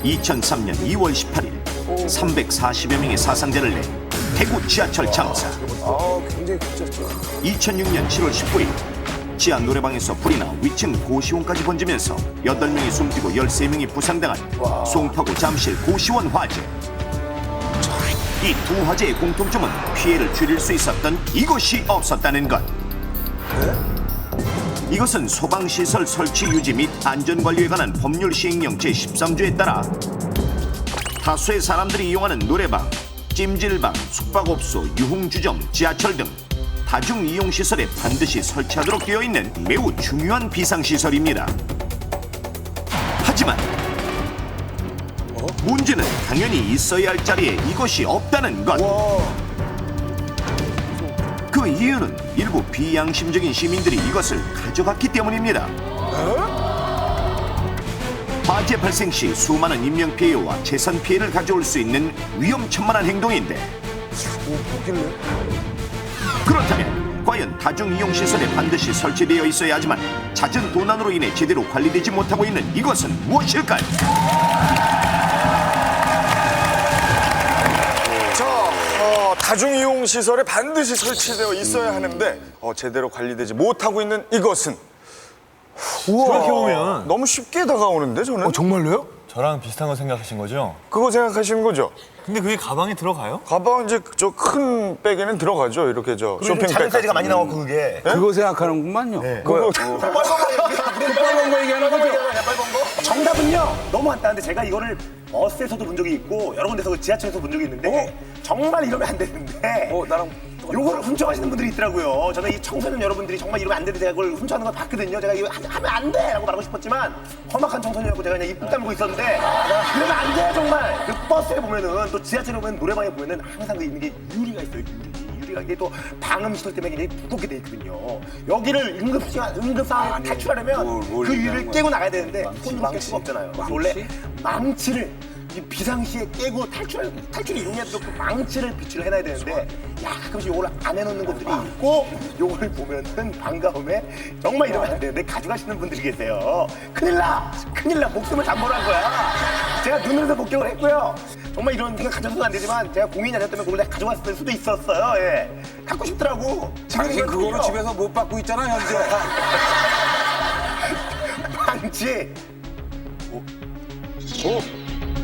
2003년 2월 18일 340여 명의 사상자를 낸 대구 지하철 참사. 굉장히 급졌죠. 2006년 7월 19일 지하 노래방에서 불이 나 위층 고시원까지 번지면서 8명이 숨지고 13명이 부상당한 송파구 잠실 고시원 화재. 이 두 화재의 공통점은 피해를 줄일 수 있었던 이것이 없었다는 것. 이것은 소방시설 설치 유지 및 안전관리에 관한 법률 시행령 제13조에 따라 다수의 사람들이 이용하는 노래방, 찜질방, 숙박업소, 유흥주점, 지하철 등 다중이용시설에 반드시 설치하도록 되어 있는 매우 중요한 비상시설입니다. 하지만 문제는 당연히 있어야 할 자리에 이것이 없다는 것. 그 이유는 일부 비양심적인 시민들이 이것을 가져갔기 때문입니다. 화재 발생 시 수많은 인명피해와 재산피해를 가져올 수 있는 위험천만한 행동인데, 그렇다면 과연 다중이용시설에 반드시 설치되어 있어야 하지만 잦은 도난으로 인해 제대로 관리되지 못하고 있는 이것은 무엇일까요? 다중이용 시설에 반드시 설치되어 있어야 하는데 제대로 관리되지 못하고 있는 이것은. 그렇게 보면 너무 쉽게 다가오는데 저는. 정말로요? 저랑 비슷한 거 생각하신 거죠? 그거 생각하시는 거죠? 근데 그게 가방에 들어가요? 가방 이제 저 큰 백에는 들어가죠. 이렇게 저 쇼핑백. 작은 사이즈가 많이 나오고 그게. 그거 생각하는구만요. 그거 빨간 거 얘기하는 거죠? 정답은요 너무 간단한데 제가 이거를 버스에서도 본 적이 있고 여러 군데서 지하철에서 본 적이 있는데 정말 이러면 안 되는데 나랑 요거를 훔쳐가시는 분들이 있더라고요. 저는 이 청소년 여러분들이 정말 이러면 안 되는데 제가 그걸 훔쳐가는 걸 봤거든요. 제가 이거 하면 안 돼! 라고 말하고 싶었지만 험악한 청소년이라고 제가 그냥 입 다물고 있었는데 이러면 안 돼요 정말. 그 버스에 보면은 또 지하철에 보면 노래방에 보면은 항상 그 있는 게 유리가 있어요. 유리가 이게 또 방음 시설 때문에 굉장히 두껍게 돼 있거든요. 여기를 응급 상황에 탈출하려면 그 유리를 깨고 나가야 되는데 손으로 깰 수가 없잖아요. 그래서 원래 망치를 이 비상시에 깨고 탈출이 용이하도록 그 망치를 비치를 해놔야 되는데 가끔씩 요걸 안 해놓는 곳들이 있고 요걸 보면은 반가움에 정말 이러면 안 되는데 가져가시는 분들이 계세요. 큰일 나 목숨을 잠보란 거야. 제가 눈으로 목격을 했고요. 정말 이런 생각 가져서는 안 되지만 제가 공인이 아니었다면 그걸 내가 가져갔을 수도 있었어요. 예. 갖고 싶더라고. 당신 그거는 집에서 못 받고 있잖아 현재. 망치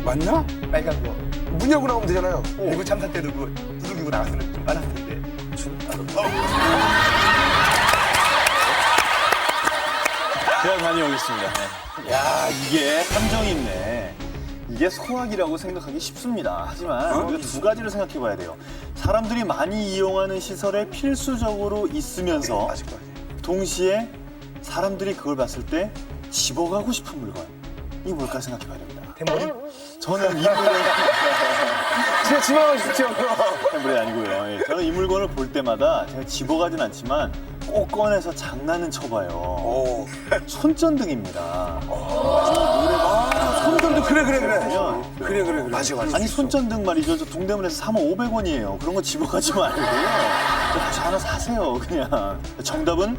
맞나? 빨간 거. 문 열고 나오면 되잖아요. 일부 참사 때도 그 두들기고 나갔으면 좀 빨았을 텐데. 제가 다녀오겠습니다. 야, 이게 함정이 있네. 이게 소화기라고 생각하기 쉽습니다. 하지만 우리가 두 가지를 생각해 봐야 돼요. 사람들이 많이 이용하는 시설에 필수적으로 있으면서 동시에 사람들이 그걸 봤을 때 집어가고 싶은 물건. 이게 뭘까 생각해 봐야 됩니다. 대머리? 저는 이 물건 제가 집어가고 싶죠. 템블이 아니고요. 예, 저는 이 물건을 볼 때마다 제가 집어가진 않지만 꼭 꺼내서 장난은 쳐봐요. 손전등입니다. 손전도 그래. 그래. 맞아. 아니 손전등 말이죠. 저 동대문에서 사면 500원이에요. 그런 거 집어가지 말고 다시 하나 사세요. 그냥. 정답은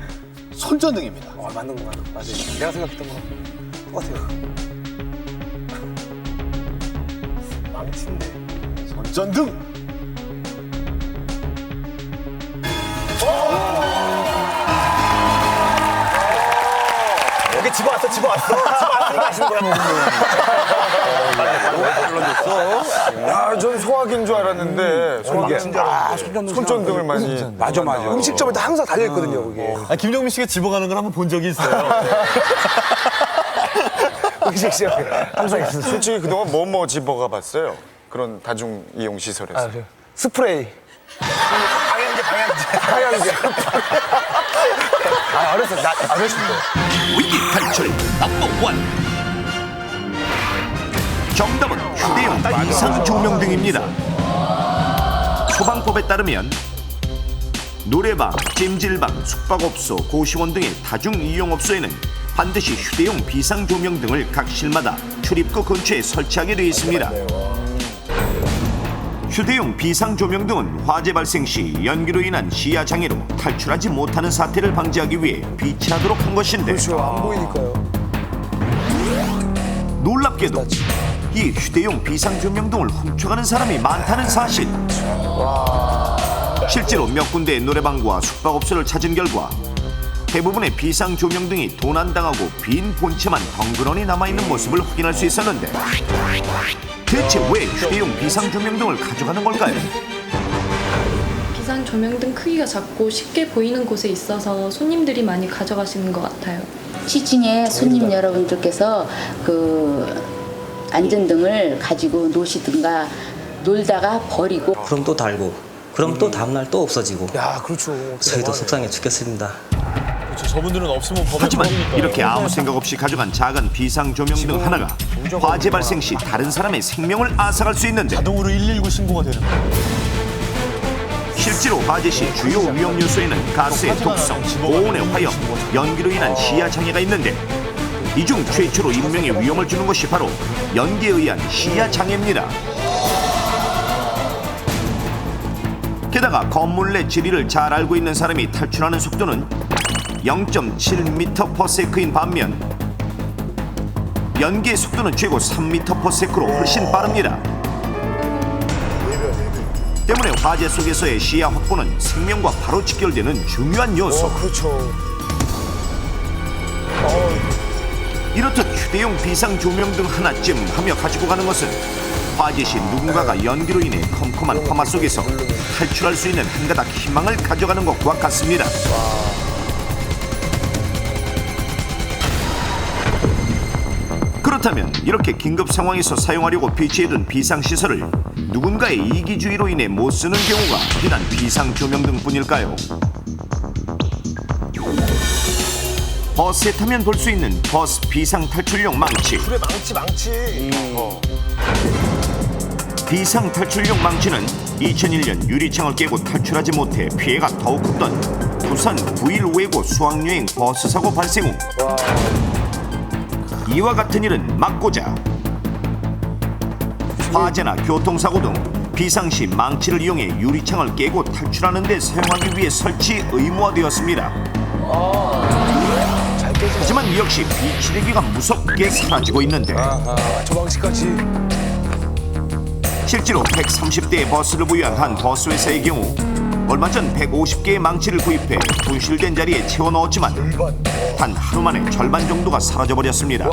손전등입니다. 맞는 거 맞아. 내가 생각했던 거랑 똑같아요. 망친데. 손전등. 여기 집어왔어. 하시는 거야. 야, 전 소화기인 줄 알았는데 손전등을 많이. 맞아. 음식점에 다 항상 달려있거든요 그게. 아, 김정민 씨가 집어가는 걸 한번 본 적이 있어요. 음식점 항상 있어. 솔직히 그동안 뭐 집어가 봤어요? 그런 다중 이용 시설에서. 스프레이. 방향제. 어렸을 때. 위기 탈출 넘버 원. 정답은 휴대용 비상 조명등입니다. 소방법에 따르면 노래방, 찜질방, 숙박업소, 고시원 등의 다중이용업소에는 반드시 휴대용 비상 조명 등을 각 실마다 출입구 근처에 설치하게 되어 있습니다. 휴대용 비상 조명 등은 화재 발생 시 연기로 인한 시야 장애로 탈출하지 못하는 사태를 방지하기 위해 비치하도록 한 것인데, 그렇죠. 안 보이니까요. 놀랍게도 이 휴대용 비상조명등을 훔쳐가는 사람이 많다는 사실. 실제로 몇 군데의 노래방과 숙박업소를 찾은 결과 대부분의 비상조명등이 도난당하고 빈 본체만 덩그러니 남아있는 모습을 확인할 수 있었는데 대체 왜 휴대용 비상조명등을 가져가는 걸까요? 비상 조명등 크기가 작고 쉽게 보이는 곳에 있어서 손님들이 많이 가져가시는 것 같아요. 시중에 손님 여러분들께서 그 안전등을 가지고 노시든가 놀다가 버리고 그럼 또 달고 그럼 또 다음날 또 없어지고 야, 그렇죠. 저희도 속상해 죽겠습니다. 그렇죠. 저분들은 없으면 법에 하지만 걸리니까요. 이렇게 아무 생각 없이 가져간 작은 비상조명등 하나가 화재 발생 시 다른 사람의 생명을 앗아갈 수 있는데 자동으로 119 신고가 되는 거예요. 실제로 화재 시 주요 위험 요소에는 가스의 독성, 고온의 화염, 연기로 인한 시야 장애가 있는데 이 중 최초로 인명에 위험을 주는 것이 바로 연기에 의한 시야 장애입니다. 게다가 건물 내 지리를 잘 알고 있는 사람이 탈출하는 속도는 0.7m/s인 반면 연기의 속도는 최고 3m/s로 훨씬 빠릅니다. 때문에 화재 속에서의 시야 확보는 생명과 바로 직결되는 중요한 요소. 그렇죠. 이렇듯 휴대용 비상조명등 하나쯤 하며 가지고 가는 것은 화재 시 누군가가 연기로 인해 컴컴한 화마 속에서 탈출할 수 있는 한 가닥 희망을 가져가는 것과 같습니다. 그렇다면 이렇게 긴급 상황에서 사용하려고 비치해둔 비상시설을 누군가의 이기주의로 인해 못 쓰는 경우가 비단 비상조명등뿐일까요? 버스에 타면 볼 수 있는 버스 비상탈출용 망치. 그래, 망치. 비상탈출용 망치는 2001년 유리창을 깨고 탈출하지 못해 피해가 더욱 컸던 부산 9.1 외고 수학여행 버스 사고 발생 후 이와 같은 일은 막고자 화재나 교통사고 등 비상시 망치를 이용해 유리창을 깨고 탈출하는 데 사용하기 위해 설치 의무화되었습니다. 하지만 이 역시 비치대기가 무섭게 사라지고 있는데 저 망치까지. 실제로 130대의 버스를 보유한 한 버스 회사의 경우 얼마 전 150개의 망치를 구입해 분실된 자리에 채워 넣었지만 단 하루 만에 절반 정도가 사라져버렸습니다.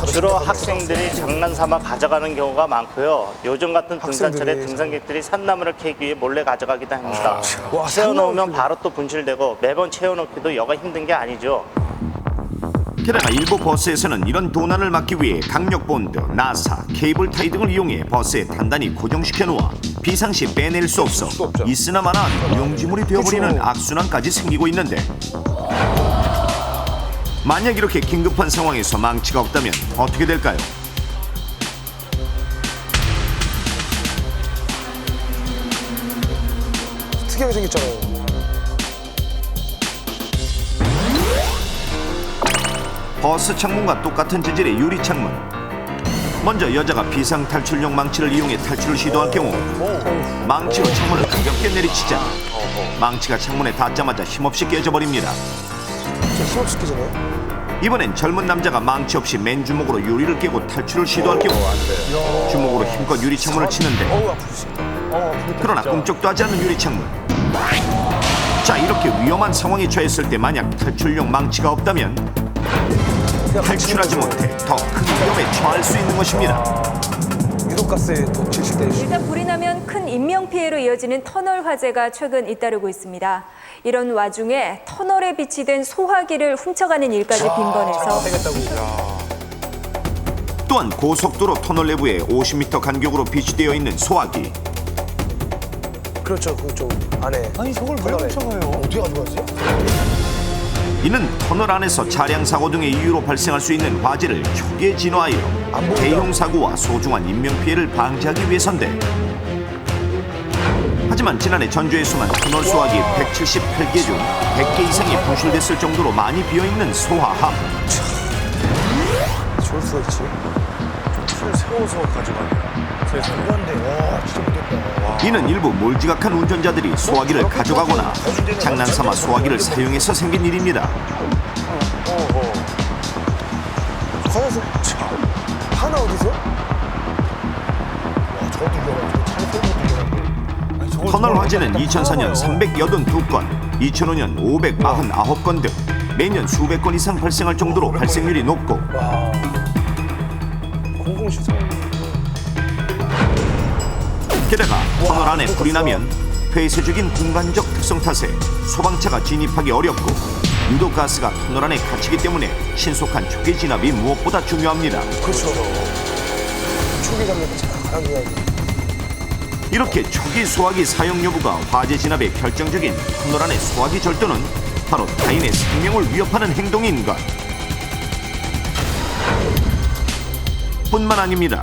주로 학생들이 장난삼아 가져가는 경우가 많고요. 요즘 같은 등산철에 등산객들이 산나무를 캐기 위해 몰래 가져가기도 합니다. 채워놓으면 바로 또 분실되고 매번 채워넣기도 여가 힘든 게 아니죠. 게다가 일부 버스에서는 이런 도난을 막기 위해 강력본드, 나사, 케이블 타이 등을 이용해 버스에 단단히 고정시켜 놓아 비상시 빼낼 수 없어 있으나 마나 무용지물이 되어버리는 악순환까지 생기고 있는데 만약 이렇게 긴급한 상황에서 망치가 없다면 어떻게 될까요? 특이하게 생겼잖아요. 버스 창문과 똑같은 재질의 유리 창문. 먼저 여자가 비상탈출용 망치를 이용해 탈출을 시도할 경우 망치로 창문을 가볍게 내리치자 망치가 창문에 닿자마자 힘없이 깨져버립니다. 힘없이 깨지네. 이번엔 젊은 남자가 망치 없이 맨주먹으로 유리를 깨고 탈출을 시도할 경우 주먹으로 힘껏 유리 창문을 치는데 그러나 꿈쩍도 하지 않는 유리 창문. 자, 이렇게 위험한 상황에 처했을 때 만약 탈출용 망치가 없다면 탈출하지 못해 더 큰 위험에 처할 수 있는 것입니다. 유독가스에 더 질식되는. 일단 불이 나면 큰 인명피해로 이어지는 터널 화재가 최근 잇따르고 있습니다. 이런 와중에 터널에 비치된 소화기를 훔쳐가는 일까지 빈번해서 또한 고속도로 터널 내부에 50m 간격으로 비치되어 있는 소화기. 그렇죠, 그쪽 안에. 아니 저걸 왜 훔쳐가요? 어떻게 가져가지? 이는 터널 안에서 차량 사고 등의 이유로 발생할 수 있는 화재를 초기에 진화하여 대형 사고와 소중한 인명 피해를 방지하기 위해서인데 하지만 지난해 전주에서만 터널 소화기 178개 중 100개 이상이 분실됐을 정도로 많이 비어있는 소화함. 좋을 수가 있지. 차를 세워서 가져가네. 세상에. 이는 일부 몰지각한 운전자들이 소화기를 가져가거나 장난삼아 소화기를 사용해서 생긴 일입니다. 하나 어디서? 와, 저것도 위험하죠. 차를 세우는 것도 위험하고. 터널 화재는 2004년 382건, 2005년 549건 등 매년 수백 건 이상 발생할 정도로 발생률이 높고 공공시설. 게다가 터널 안에 불이 나면 폐쇄적인 공간적 특성 탓에 소방차가 진입하기 어렵고 유독가스가 터널 안에 갇히기 때문에 신속한 초기 진압이 무엇보다 중요합니다. 그렇죠. 초기 잡는 게 가장 중요하죠. 이렇게 초기 소화기 사용 여부가 화재 진압의 결정적인 터널 안의 소화기 절도는 바로 타인의 생명을 위협하는 행동인 것. 뿐만 아닙니다.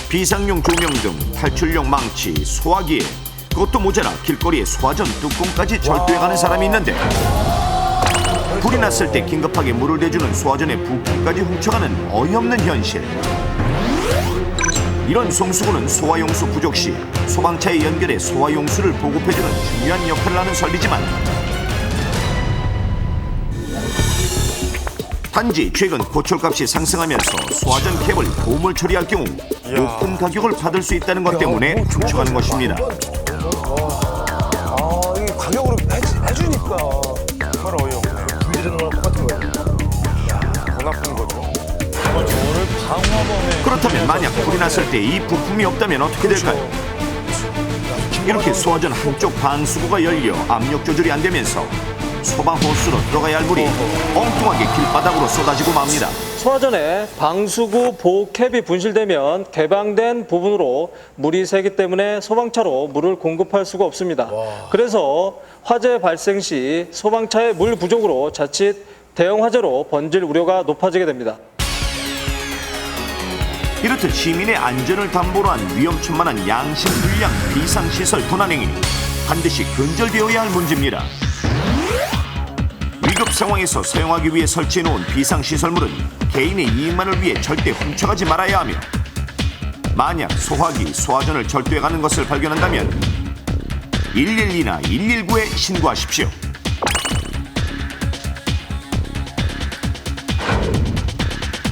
비상용 조명 등 탈출용 망치, 소화기에 그것도 모자라 길거리에 소화전 뚜껑까지 절도해가는 사람이 있는데 불이 났을 때 긴급하게 물을 대주는 소화전의 부품까지 훔쳐가는 어이없는 현실. 이런 송수구는 소화용수 부족 시 소방차에 연결해 소화용수를 보급해주는 중요한 역할을 하는 설비지만 단지 최근 고철값이 상승하면서 소화전 캡을 고물 처리할 경우 높은 가격을 받을 수 있다는 것 때문에 훔쳐가는 것입니다. 아, 이 가격으로 해주니까. 정말 어이없네. 불리는 거랑 똑같은 거예요. 더 나쁜 거죠. 저거를 방화범에. 그렇다면 만약 불이 났을 때 이 부품이 없다면 어떻게 될까요? 이렇게 소화전 한쪽 방수구가 열려 압력 조절이 안 되면서 소방호스로 들어가야 할 물이 엉뚱하게 길바닥으로 쏟아지고 맙니다. 소화전에 방수구 보호캡이 분실되면 개방된 부분으로 물이 새기 때문에 소방차로 물을 공급할 수가 없습니다. 그래서 화재 발생 시 소방차의 물 부족으로 자칫 대형 화재로 번질 우려가 높아지게 됩니다. 이렇듯 시민의 안전을 담보로 한 위험천만한 양심불량 비상시설 도난행위 반드시 근절되어야 할 문제입니다. 위급 상황에서 사용하기 위해 설치해놓은 비상시설물은 개인의 이익만을 위해 절대 훔쳐가지 말아야 하며 만약 소화기, 소화전을 절도해가는 것을 발견한다면 112나 119에 신고하십시오.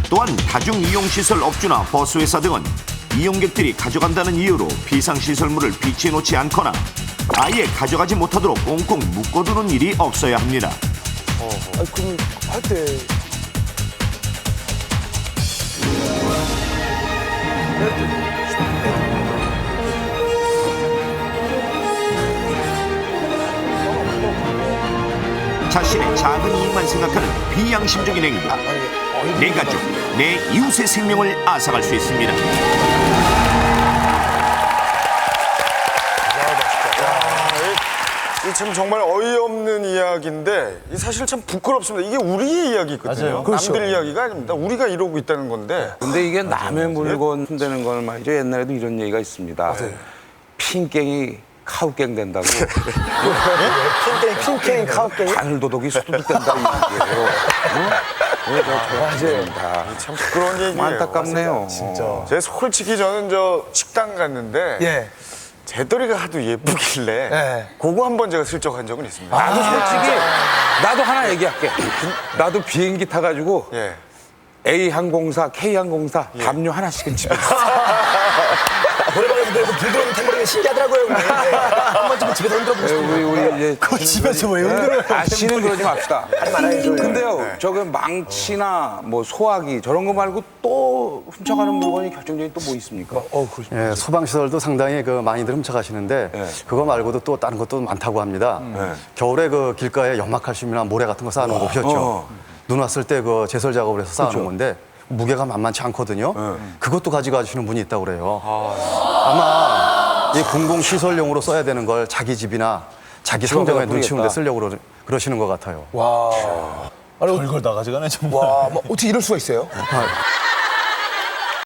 또한 다중이용시설 업주나 버스회사 등은 이용객들이 가져간다는 이유로 비상시설물을 비치해놓지 않거나 아예 가져가지 못하도록 꽁꽁 묶어두는 일이 없어야 합니다. 아니, 그럼 할 때. 자신의 작은 이익만 생각하는 비양심적인 행위. 내 가족, 내 이웃의 생명을 앗아갈 수 있습니다. 이 참 정말 어이없는 이야기인데 이 사실 참 부끄럽습니다. 이게 우리의 이야기거든요. 맞아요. 남들 이야기가 아닙니다. 우리가 이러고 있다는 건데. 근데 이게 남의 물건 손대는 거는 말이죠. 옛날에도 이런 얘기가 있습니다. 핀깽이 카우깽 된다고. 핑깽, 카우깽. 바늘도둑이 수두둑 된다고 얘기해요. 맞아요. 참 부끄러운 얘기예요. 안타깝네요. 진짜. 제가 솔직히 저는 저 식당 갔는데 예. 제떨이가 하도 예쁘길래 예. 그거 한번 제가 슬쩍 한 적은 있습니다. 나도 솔직히 나도 하나 얘기할게. 나도 비행기 타가지고 예. A항공사, K항공사 담요 하나씩은 집에 있어. 노래방에서 그 불들어오는 탬버린이 신기하더라고요. 한 번쯤은 집에서 흔들어보고 싶어요. 우리 이제 그거 집에서 왜 흔들어요? 다시는 그러지 맙시다. 하지 말아야죠. 근데요, 저거 망치나 뭐 소화기 저런 거 말고 또 훔쳐가는 물건이 결정적인 또 뭐 있습니까? 예, 소방시설도 상당히 그 많이들 훔쳐가시는데 그거 말고도 또 다른 것도 많다고 합니다. 겨울에 그 길가에 연막칼슘이나 모래 같은 거 쌓아놓은 거 보셨죠? 눈 왔을 때 그 제설 작업을 해서 쌓아놓은 건데 무게가 만만치 않거든요. 그것도 가져가시는 분이 있다고 그래요. 아마 이 공공시설용으로 써야 되는 걸 자기 집이나 자기 성정에 눈 치우는 데 쓰려고 그러시는 것 같아요. 와. 별걸 다 가져가네 정말. 와, 뭐 어떻게 이럴 수가 있어요?